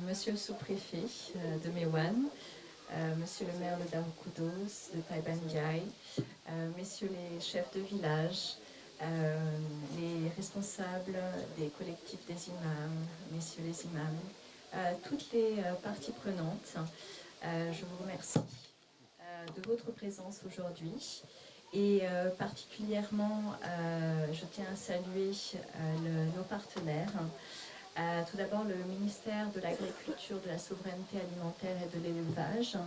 Monsieur le sous-préfet de Mewan, monsieur le maire de Darou-Khoudoss, de Taïban-Diaye, messieurs les chefs de village, les responsables des collectifs des imams, messieurs les imams, toutes les parties prenantes, je vous remercie de votre présence aujourd'hui. Et particulièrement, je tiens à saluer nos partenaires. Tout d'abord, le ministère de l'Agriculture, de la Souveraineté Alimentaire et de l'Élevage,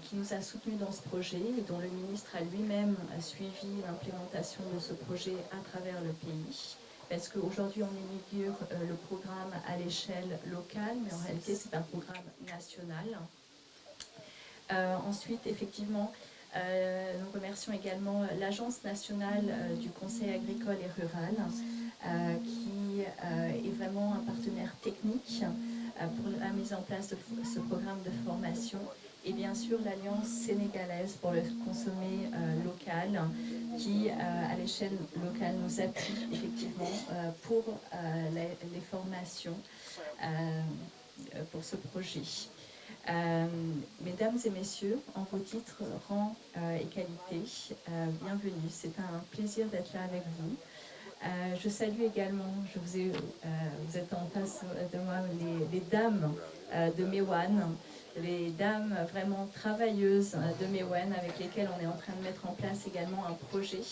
qui nous a soutenus dans ce projet et dont le ministre a lui-même suivi l'implémentation de ce projet à travers le pays. Parce qu'aujourd'hui, on inaugure le programme à l'échelle locale, mais en réalité, c'est un programme national. Ensuite, effectivement, nous remercions également l'Agence nationale du Conseil agricole et rural, qui est vraiment un partenaire technique pour la mise en place de ce programme de formation, et bien sûr l'Alliance sénégalaise pour le consommé local, qui à l'échelle locale nous appuie effectivement pour les formations pour ce projet. Mesdames et messieurs, en vos titres, rang et qualité, bienvenue. C'est un plaisir d'être là avec vous. Je salue également, vous êtes en face de moi, les dames de Mewan, les dames vraiment travailleuses de Mewan, avec lesquelles on est en train de mettre en place également un projet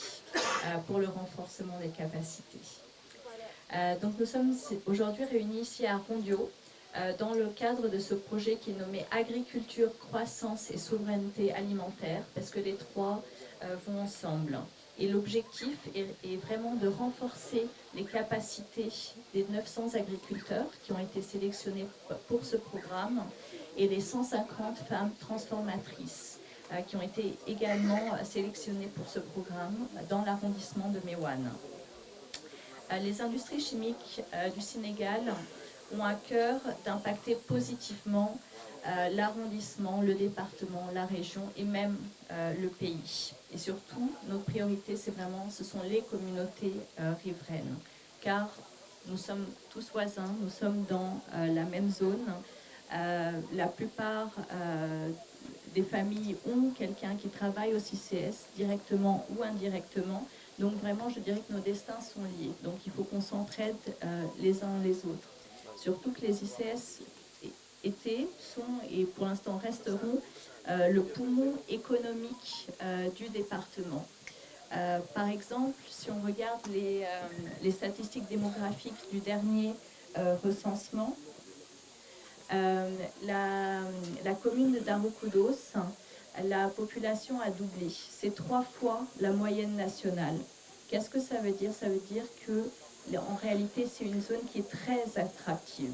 pour le renforcement des capacités. Donc nous sommes aujourd'hui réunis ici à Rondio, dans le cadre de ce projet qui est nommé Agriculture, croissance et souveraineté alimentaire, parce que les trois vont ensemble. Et l'objectif est vraiment de renforcer les capacités des 900 agriculteurs qui ont été sélectionnés pour ce programme et les 150 femmes transformatrices qui ont été également sélectionnées pour ce programme dans l'arrondissement de Mewan. Les industries chimiques du Sénégal ont à cœur d'impacter positivement l'arrondissement, le département, la région et même le pays. Et surtout, notre priorité, ce sont les communautés riveraines, car nous sommes tous voisins, nous sommes dans la même zone. La plupart des familles ont quelqu'un qui travaille au CCS, directement ou indirectement. Donc vraiment, je dirais que nos destins sont liés. Donc il faut qu'on s'entraide les uns les autres. Surtout que les ICS étaient, sont et pour l'instant resteront le poumon économique du département. Par exemple, si on regarde les statistiques démographiques du dernier recensement, la commune de Darou-Khoudoss, la population a doublé. C'est 3 fois la moyenne nationale. Qu'est-ce que ça veut dire? Ça veut dire que, en réalité, c'est une zone qui est très attractive,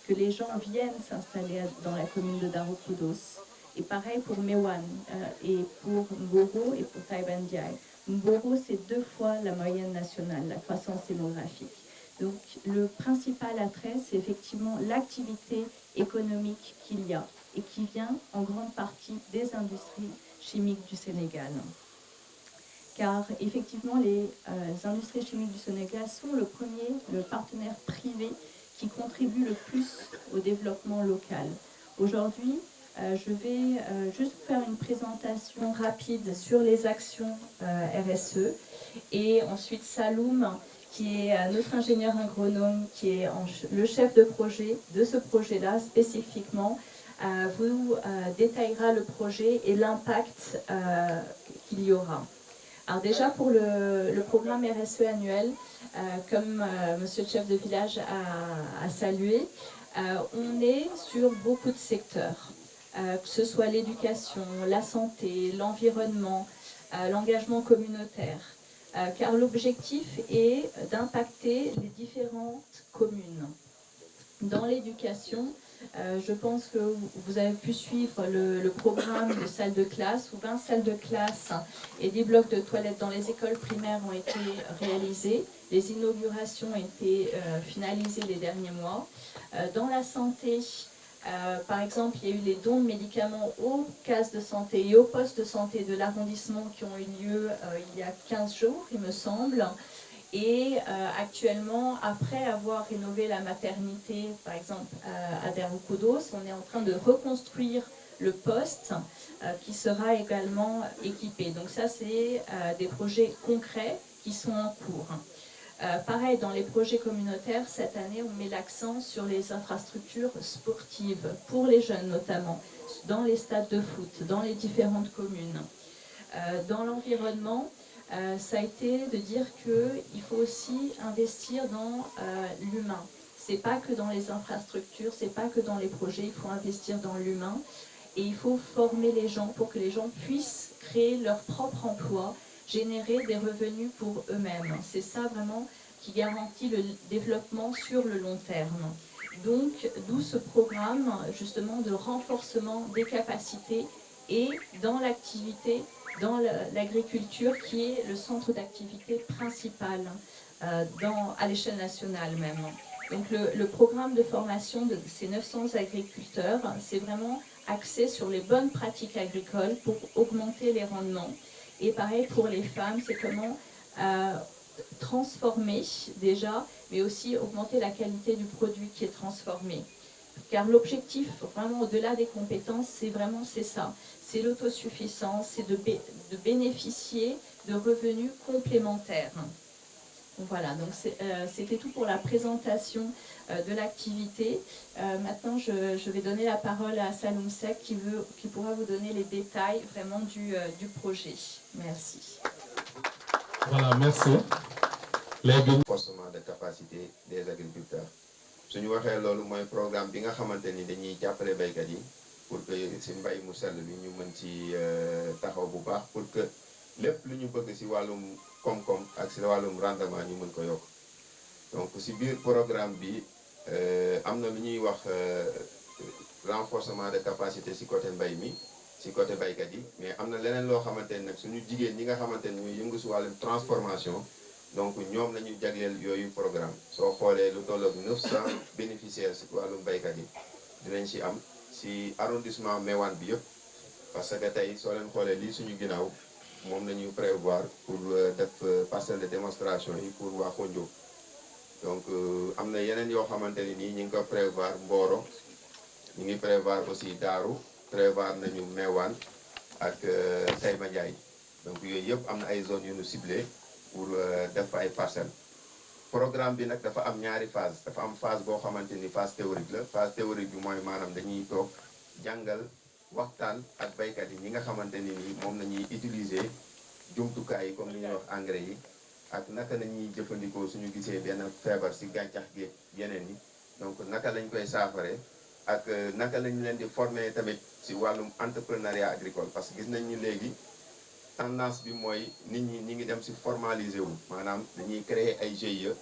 que les gens viennent s'installer dans la commune de Darou-Khoudoss. Et pareil pour Mewan, et pour Mboro et pour Taïban-Diaye. Mboro, c'est 2 fois la moyenne nationale, la croissance démographique. Donc, le principal attrait, c'est effectivement l'activité économique qu'il y a et qui vient en grande partie des industries chimiques du Sénégal. Car effectivement, les industries chimiques du Sénégal sont le partenaire privé qui contribue le plus au développement local. Aujourd'hui, je vais juste faire une présentation rapide sur les actions RSE et ensuite Saloum, qui est notre ingénieur agronome, qui est le chef de projet de ce projet-là spécifiquement, vous détaillera le projet et l'impact qu'il y aura. Alors déjà pour le programme RSE annuel, comme monsieur le chef de village a salué, on est sur beaucoup de secteurs, que ce soit l'éducation, la santé, l'environnement, l'engagement communautaire, car l'objectif est d'impacter les différentes communes. Dans l'éducation, je pense que vous avez pu suivre le programme de salles de classe, où 20 salles de classe et 10 blocs de toilettes dans les écoles primaires ont été réalisés. Les inaugurations ont été finalisées les derniers mois. Dans la santé, par exemple, il y a eu les dons de médicaments aux cases de santé et aux postes de santé de l'arrondissement qui ont eu lieu il y a 15 jours, il me semble. Et actuellement, après avoir rénové la maternité, par exemple à Darukudos, on est en train de reconstruire le poste qui sera également équipé. Donc ça, c'est des projets concrets qui sont en cours. Pareil, dans les projets communautaires, cette année, on met l'accent sur les infrastructures sportives, pour les jeunes notamment, dans les stades de foot, dans les différentes communes. Dans l'environnement, ça a été de dire qu'il faut aussi investir dans l'humain. C'est pas que dans les infrastructures, c'est pas que dans les projets, il faut investir dans l'humain. Et il faut former les gens pour que les gens puissent créer leur propre emploi, générer des revenus pour eux-mêmes. C'est ça vraiment qui garantit le développement sur le long terme. Donc, d'où ce programme justement de renforcement des capacités et dans l'activité, dans l'agriculture qui est le centre d'activité principal à l'échelle nationale même. Donc le programme de formation de ces 900 agriculteurs, c'est vraiment axé sur les bonnes pratiques agricoles pour augmenter les rendements. Et pareil pour les femmes, c'est comment transformer déjà, mais aussi augmenter la qualité du produit qui est transformé. Car l'objectif, vraiment au-delà des compétences, c'est ça. C'est l'autosuffisance, c'est de bénéficier de revenus complémentaires. Voilà, donc c'était tout pour la présentation de l'activité. Maintenant, je vais donner la parole à Saloum Seck qui pourra vous donner les détails vraiment du projet. Merci. Voilà, merci. Les renforcement de capacité des agriculteurs. suñu waxee loolu mooy programme bi nga xamante ni dañuy jàppale baykat yi pour que si mbay mu sell bi ñu mën ci taxaw bu baax pour que lépp lu ñu bëgg si wàllum koom-koom ak si wàllum rendement ñu mën ko yokk. donc si biir programme bi am na lu ñuy wax renforcement de capacité si côté mbay mi si côté baykat yi mais am na leneen loo xamante ni nag suñu jigéen ñi nga xamante ni ñooy yëngu si wàllum transformation. donc ñoom la ñu jagleel yooyu programme soo xoolee lu toll ak 900 bénéficiaires si wàllum baykat yi dinañ si am si arrondissement Mewane bi yëpp parce que tey soo leen xoolee lii suñu ginnaaw moom la ñu prévoir pour def parcelle de démonstration yi pour waa Kondio. donc am na yeneen yoo xamante ni nii ñu ngi ko prévoir Mboro ñu ngi prévoir aussi Daaru prévoir nañu Mewane ak Taïba Ndiaye donc yooyu yëpp am na ay zones yu ñu ciblé pour def ay parcelles. programme bi nag dafa am ñaari phase dafa am phase boo xamante ni phase théorique la phase théorique bi mooy maanaam dañuy toog jàngal waxtaan ak baykat yi ñi nga xamante ni nii moom la ñuy utiliser jumtukaay yi comme ni ñuy wax engrais yi ak naka la ñuy jëfandikoo suñu gisee benn feebar si gàncax gi yeneen yi donc naka lañ koy saafare ak naka lañ leen di former tamit si wàllum entrepreneuriat agricole parce que gis nañ ni léegi tendance bi mooy nit ñi ngi dem si formaliser wu maanaam dañuy créer ay GIE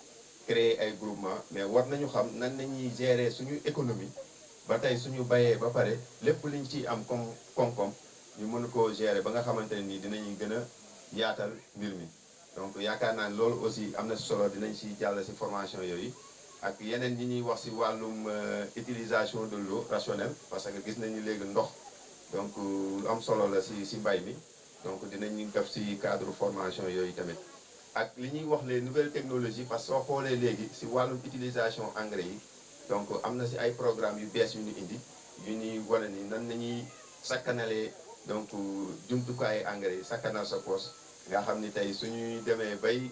créer ay groupement mais war nañu xam nan nañuy gérer suñu économie ba tey suñu bayee ba pare lépp liñ ciy am comme koom-koom ñu mën koo gérer ba nga xamante ne nii dinañu gën a yaatal mbir mi. donc yaakaar naa ne loolu aussi am na solo dinañ si jàll si formation yooyu ak yeneen ñi ñuy wax si wàllum utilisation de l'eau rationnelle parce que gis nañu léegi ndox donc lu am solo la si mbay mi. donc dinañu def ci cadre formation yooyu tamit ak li ñuy wax les nouvelles technologies parce que soo xoolee léegi ci wàllum utilisation engrais yi donc am na ci ay programmes yu bees yu ñu indi yu ñuy wane ni nan nañuy sakkanalee donc jumtukaayu engrais yi sakkanal sa poche nga xam ni tey suñuy demee bay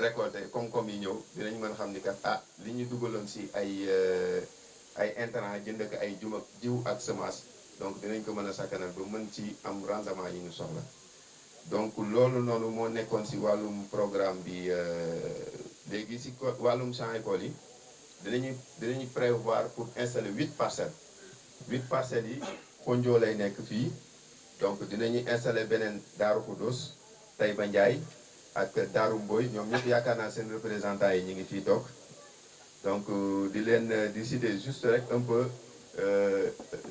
récolter koom-koom yi ñëw dinañ mën a xam ni kat li ñu dugaloon ci ay intrants jënd ak ay jiw ak semence. donc dinañ ko mën a sakkanal ba mën ci am rendement yi ñu soxla donc loolu noonu moo nekkoon ci wàllum programme bi léegi ci wàllum champs école yi dinañu prévoir pour installer 8 parcelles 8 parcelles yi Kondio lay nekk fii donc dinañu installer beneen Daaru Khoudoss Taïba Ndiaye ak Daaru Mboy ñoom ñëpp yaakaar naa seen représentants yi ñu ngi fii toog donc di citer juste rek un peu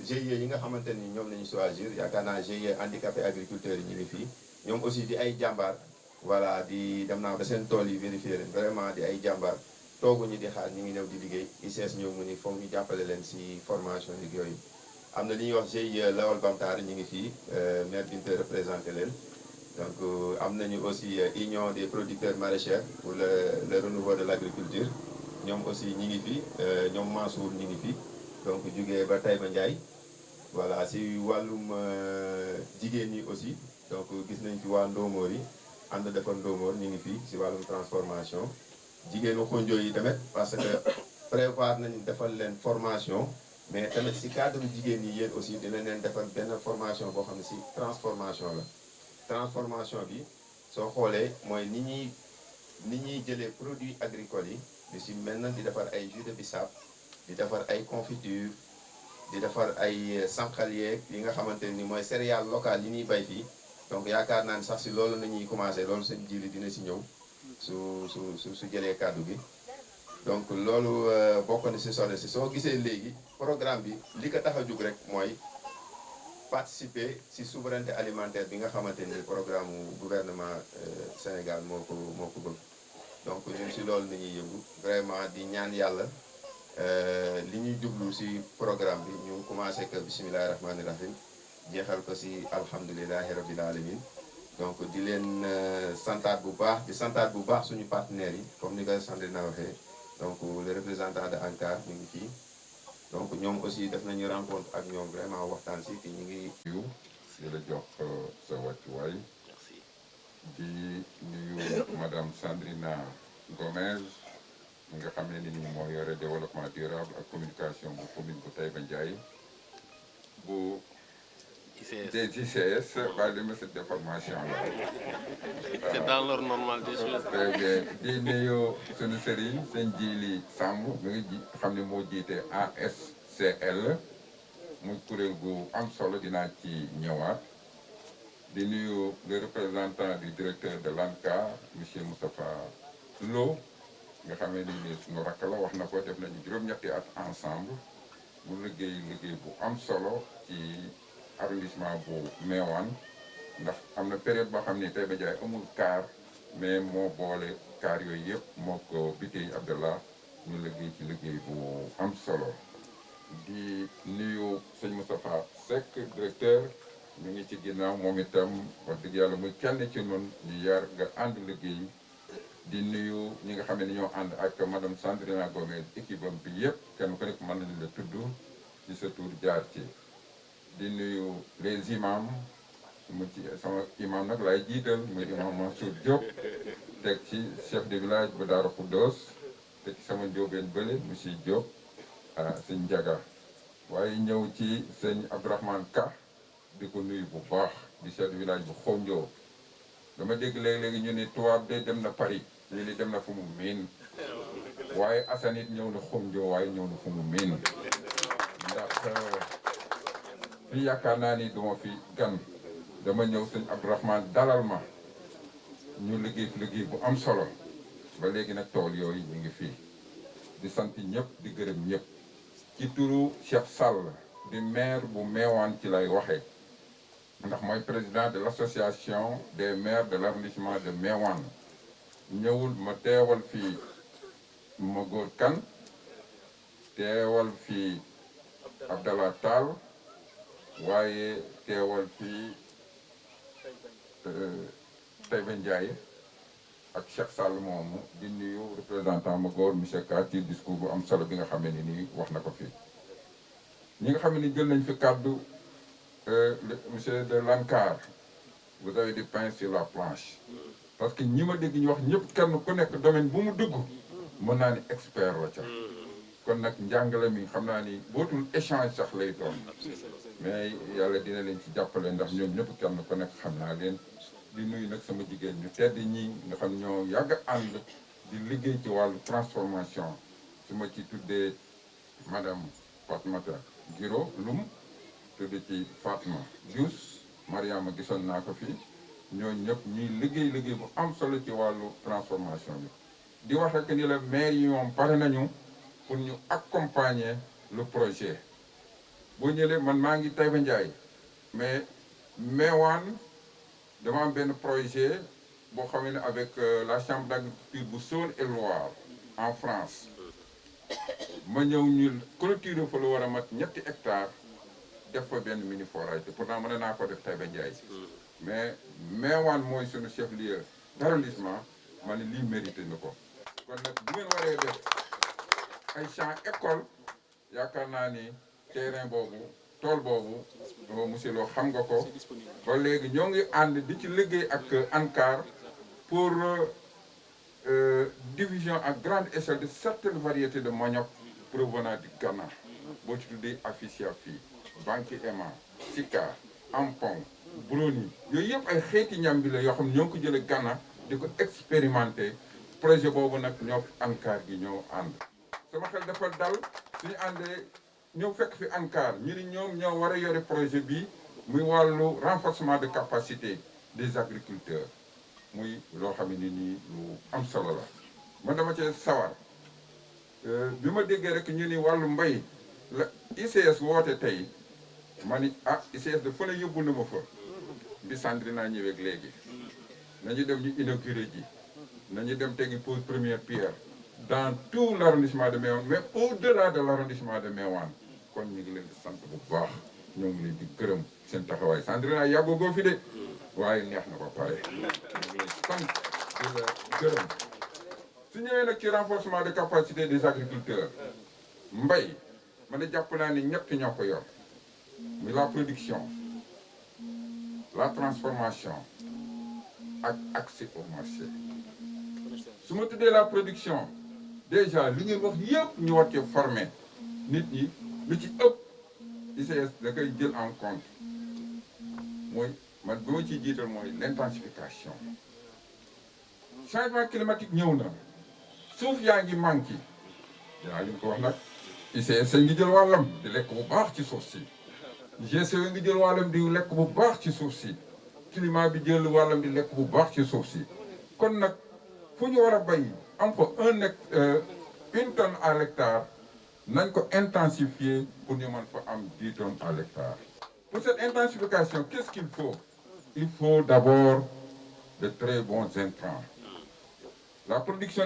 GIE yi nga xamante ni ñoom la ñu choisir yaakaar naa GIE handicapé agriculteurs yi ñu ngi fii ñoom aussi di ay jàmbaar voilà di dem naa ba seen tool yi vérifier leen vraiment di ay jàmbaar tooguñu di xaar ñu ngi ñëw di liggéey ICS ñëw mu ni foog ñu jàppale leen si formation yi yooyu. am na li ñuy wax GIE Lawal Bamtaar ñu ngi fii maire Binta représenté leen donc am nañu aussi union des producteurs maraîchers pour le renouveau de l'agriculture ñoom aussi ñi ngi fi ñoom Mansour ñi ngi fi donc jugee ba Taïba Ndiaye voilà si wàllum jigéen ñi aussi donc gis nañ fi waa Ndoomoor yi ànd defar Ndoomoor ñu ngi fi si wàllum transformation jigéenu xonjo yi tamit parce que prévoir nañu defal leen formation mais tamit si cadre jigéen ñi yéen aussi dinañ leen defal benn formation boo xam ne si transformation la transformation bi soo xoolee mooy ni ñuy jëlee produits agricoles yi di si mel na di defar ay jus de bissap di defar ay confiture di defar ay sànqal yeeg yi nga xamante ni mooy céréales locales yi ñuy bay fii donc yaakaar naa ni sax si loolu la ñuy commencé loolu seen jili dina si ñëw su jëlee kàddu gi donc loolu bokk na si solo si soo gisee léegi programme bi li ko tax a jug rek mooy participer si souveraineté alimentaire bi nga xamante ni programme gouvernement Sénégal moo ko bëgg donc ñun si loolu la ñuy yëngu vraiment di ñaan yàlla li ñuy jublu si programme bi ñu commencé que bisimilahi rahmaani rahim jeexal ko si alhamdulilahi rabil alamin donc di leen santaat bu baax di santaat bu baax suñu partenaires yi comme ni ko Sandrina waxee donc le représentant de ANCAR ñu ngi fii donc ñoom aussi def nañu rencontre ak ñoom vraiment waxtaan si te ñu ngi di la jox sa wàccuwaay di nuyu madame Sandrina Gomez mi nga xam ne ni moo yore développement durable ak communication bu commune bu Taïba Ndiaye bu des ICS waaye dama cette déformation la c'est dans l'ordre normal des choses. très bien di nuyu sunu sëriñ sëñ Jili Samb mi ngi xam ne moo jiite ASCL muy kuréel gu am solo dinaa ci ñëwaat di nuyu le représentant du directeur de l'ANCAR monsieur Moustapha Lo nga xam ne ni suñu rakk la wax na ko def nañu juróom-ñetti at ensemble mu liggéey bu am solo ci arrondissement bu Meouane ndax am na période boo xam ne Taïba Ndiaye amul car mais moo boole car yooyu yëpp moo ko Biteye Abdallah ñu liggéey ci liggéey bu am solo di nuyu sëñ Moustapha Seck directeur ñu ngi ci ginnaaw moom itam wax dëgg yàlla muy kenn ci noonu ñu yar nga ànd liggéey di nuyu ñi nga xam ne ñoo ànd ak madame Sandrina Gomez équipe am bi yëpp kenn ku nekk mën nañu la tudd ci sa tur jaar ci di nuyu les imams mu ci sama imam nag laay jiital muy imam Mansour Diop teg ci chef de village bu Daara Khoudoss teg ci sama njóobeen bële monsieur Diop sëñ Ndiaga waaye ñëw ci sëñ Abdourahmane Ka di ko nuyu bu baax di chef de village bu Xonjo dama dégg léegi-léegi ñu ni tubaab de dem na Paris ñu ni dem na fu mu miin waaye Assane it ñëw na Xonjo waaye ñëw na fu mu miin ndax fii yaakaar naa ni duma fi gan dama ñëw sëñ Abdourahmane dalal ma ñu liggéey bu am solo ba léegi nag tool yooyu ñu ngi fii di sant ñëpp di gërëm ñëpp ci turu Cheikh Sall di maire bu Meouane ci lay waxee ndax mooy président de l'association des maires de l'arrondissement de Meouane ñëwul ma teewal fii Magor Kane teewal fii Abdallah Tall waaye teewal fii Taïba Ndiaye ak Cheikh Sall moomu di nuyu représentant Magor monsieur Ka ci discours bu am solo bi nga xam ne ni wax na ko fii ñi nga xam ne ni jël nañ fi kàddu monsieur de l'ANCAR vous avez du pain sur la planche parce que ñi ma dégg ñu wax ñëpp kenn ku nekk domaine bu mu dugg mën naa ni expert la ca kon nag njàngale mi xam naa ni bootul échange sax lay doon mais yàlla dina leen ci jàppale ndax ñoom ñëpp kenn ku nekk xam naa leen di nuyu nag sama jigéen ñu tedd ñi nga xam ñoo yàgg ànd di liggéey ci wàllu transformation su ma ci tuddee madame Fatmata Giro Loum tudd ci Fatma Diouf Mariama gisoon naa ko fii ñooñu ñëpp ñuy liggéey bu am solo ci wàllu transformation bi di wax rek ni la maire yi moom pare nañu pour ñu accompagner le projet boo ñëwee man maa ngi Taïba Ndiaye mais Meouane dama am benn projet boo xam ne avec la chambre d'agriculture bu Saône-et-Loire en France ma ñëw ñu clôturer fa lu war a mat 3 hectares def fa benn mini forage te pourtant mën naa ko def Taïba Ndiaye mais Meewaan mooy suñu chef lieu d'arrondissement ma ne lii mérité na ko kon nag bu ngeen waree def ay champ école yaakaar naa ni terrain boobu tool boobu monsieur Lo xam nga ko ba léegi ñoo ngi ànd di ci liggéey ak ANCAR pour division à grande échelle de certaines variétés de manioc provenant du Ghana boo ci tuddee Afficia fii Banki Ema Sika Ampong Broni yooyu yëpp ay xeeti ñam bi la yoo xam ne ñoo ngi ko jëlee Ghana di ko expérimenté projet boobu nag ñoo ANCAR gi ñoo ànd sama xel dafa dal suñu àndee ñëw fekk fi ANCAR ñu ni ñoom ñoo war a yore projet bi muy wàllu renforcement de capacité des agriculteurs muy loo xam ne nii lu am solo la man dama cee sawar bi ma déggee rek ñu ni wàllu mbay la ICS woote tey ma ni ICS dafa la yóbbu na ma fa bi Sandrine naa ñëweeg léegi nañu dem ñu inauguré ji nañu dem tegi pose première pierre dans tout l'arrondissement de Meouane mais au-delà de l'arrondissement de Meouane kon ñu ngi leen di sant bu baax ñoo ngi leen di gërëm seen taxawaay Sandrine naa yàggoo fi de waaye neex na ba pare ñu ngi leen sant di la gërëm su ñëwee nag ci renforcement de capacité des agriculteurs mbay man a jàpp naa ni ñett ñoo ko yor muy la production la transformation ak accès au marché su ma tuddee la production déjà li ngeen wax yëpp ñu war cee former nit ñi lu ci ëpp ICS da koy jël en compte mooy man bi ma ciy jiital mooy l'intensification changement climatique ñëw na suuf yaa ngi manqué dinaa leen ko wax nag ICS ngi jël wàllam di lekk bu baax ci suuf si GCE ngi jël wàllam di lekk bu baax ci suuf si climat bi jël wàllam di lekk bu baax ci suuf si kon nag fu ñu war a bay am fa une tonne à l'hectare nañ ko intensifier pour ñu mën fa am 10 tonnes à l'hectare. Pour cette intensification qu'est-ce qu'il faut? Il faut d'abord de très bons intrants. La production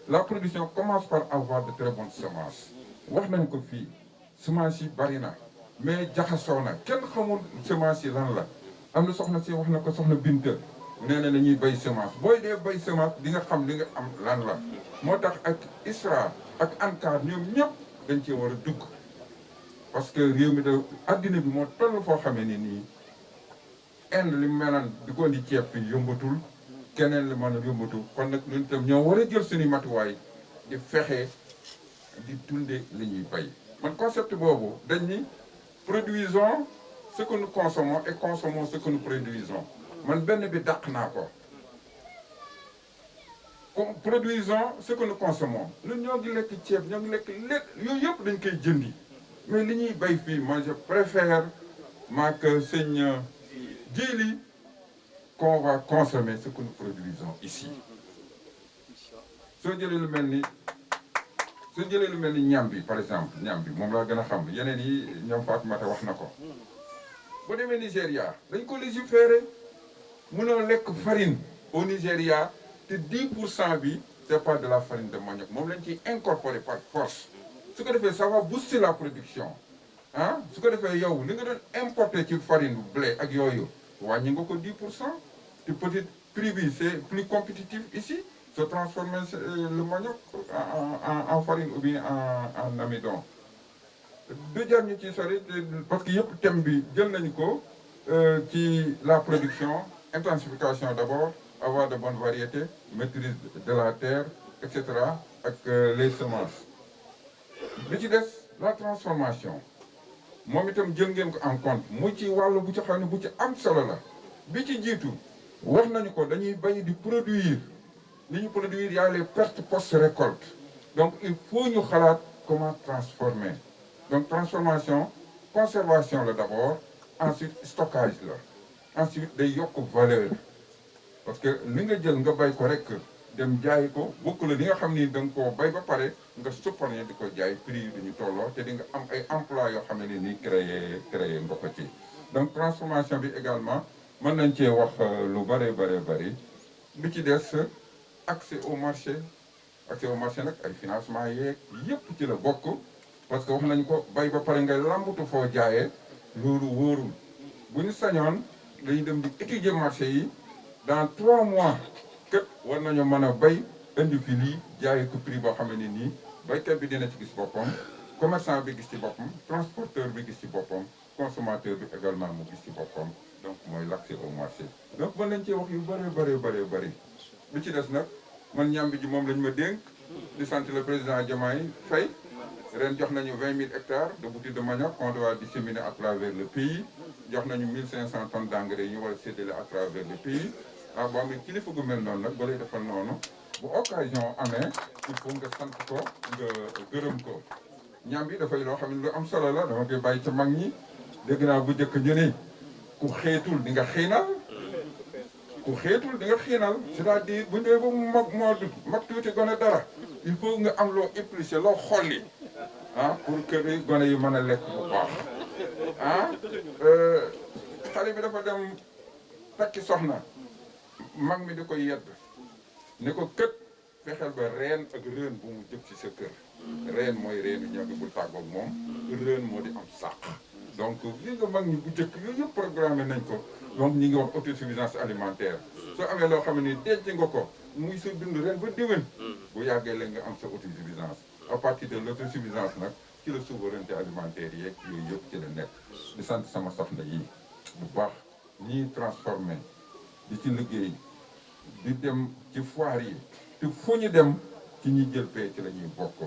la production commence par avoir de très bonnes semences wax nañ ko fii semences yi bari na mais jaxasoo na kenn xamul semences yi lan la am na soxna si wax na ko soxna Binta nee na ñuy bay semence booy dee bay semence di nga xam li nga am lan la moo tax ak ISRA ak ANCAR ñoom ñëpp dañ cee war a dugg parce que réew mi da addina bi moo toll foo xamee ni nii Inde li melan di ko indi ceeb fi yombatul keneen li mën a yombatul kon nag ñun itam ñoo war a jël suñu matuwaay di fexe di dunde li ñuy bay man concept boobu dañ ni produisons ce que nous consommons et consommons ce que nous produisons man benn bi dàq naa ko produisons ce que nous consommons ñun ñoo ngi lekk ceeb ñoo ngi lekk lépp yooyu yëpp dañ koy jëndi mais li ñuy bay fii moi je préfère maak sëñ Djili qu'on va consommer ce que nous produisons ici soo jëlee lu mel ni ñam bi par exemple ñam bi moom laa gën a xam yeneen yi ñoom Fatoumata wax na ko bu demee Nigéria dañ ko légiférer mënoo lekk farine au Nigéria te 10% bi c'est pas de la farine de manioc moom lañ ciy incorporer par force su ko defee ça va booster la production ah su ko defee yow li nga doon importer ci farine bu blé ak yooyu wàññi nga ko 10% te peut-être prix bi c'est plus compétitif ici se transformer le manioc en farine ou bien en amidon du jar ñu ci sori parce que yëpp thème bi jël nañu ko ci la production intensification d'abord avoir de bonnes variétés maîtrise de la terre et cetera ak les semences bi ci des la transformation moom itam jël ngeen ko en compte mu ci wàllu bu ci xam ne bu ci am solo la bi ci jiitu wax nañu ko dañuy bay di produire li ñu produire y a les pertes post-récolte donc il faut ñu xalaat comment transformer donc transformation conservation la d'abord ensuite stockage la ensuite day yokk valeur parce que li nga jël nga bay ko rek dem jaay ko bokk la li nga xam ni da nga koo bay ba pare nga supporter di ko jaay prix yi duñu tolloo te di nga am ay emploi yoo xam ne nii créé nga ko ci donc transformation bi également mën nañ cee wax lu bari bi ci des accès au marché nag ay financement yeeg yépp ci la bokk parce que wax nañ ko bay ba pare nga lambatu foo jaayee loolu wóorul bu ñu sañoon dañuy dem di étudier marché yi dans 3 mois kët war nañu mën a bay indi fi lii jaayee ko prix boo xam ne nii baykat bi dina ci gis boppam commerçant bi gis ci boppam transporteur bi gis ci boppam consommateur bi également mu gis ci boppam donc mooy l'accès au marché. donc mën nañ cee wax yu bëri lu ci des nag man ñambi ji moom lañ ma dénk di sant le président Diomaye Faye ren jox nañu 20 000 hectares de boutique de manioc qu'on doit disséminer à travers le pays jox nañu 1500 tonnes d'engrais yi ñu war a séddale à travers le pays ah boo amee kilifa gu mel noonu nag ba lay defal noonu bu occasion amee il faut nga sant ko nga gërëm ko ñam bi dafay loo xam ne lu am solo la dama koy bàyyi ca mag ñi dégg naa bu njëkk ñu ni ku xeetul di nga xiinal c'est-à-dire bu ñu ba mu mag tuuti gone dara il faut nga am loo épluché loo xolli ah pour que gone yi mën a lekk bu baax ah xale bi dafa dem takki soxna mag mi di ko yedd ne ko kët fexeel ba reen ak reen bu mu jëp ci sa kër reen mooy reenu ñebe bul tàggoog moom reen moo di am sàq donc li nga mag ñi bu njëkk yooyu yëpp programmé nañ ko donc ñi ngi wax autosuffisance alimentaire soo amee loo xam ne denc nga ko muy sa dund ren ba déwén bu yàggee la nga am sa autosuffisance à partir de l'autosuffisance nag ci la souveraineté alimentaire yeeg yooyu yëpp ci la nekk di sant sama soxna yi bu baax ñii transformé di ci liggéey di dem ci foire yi te fu ñu dem ci ñi jël pay ci la ñuy bokk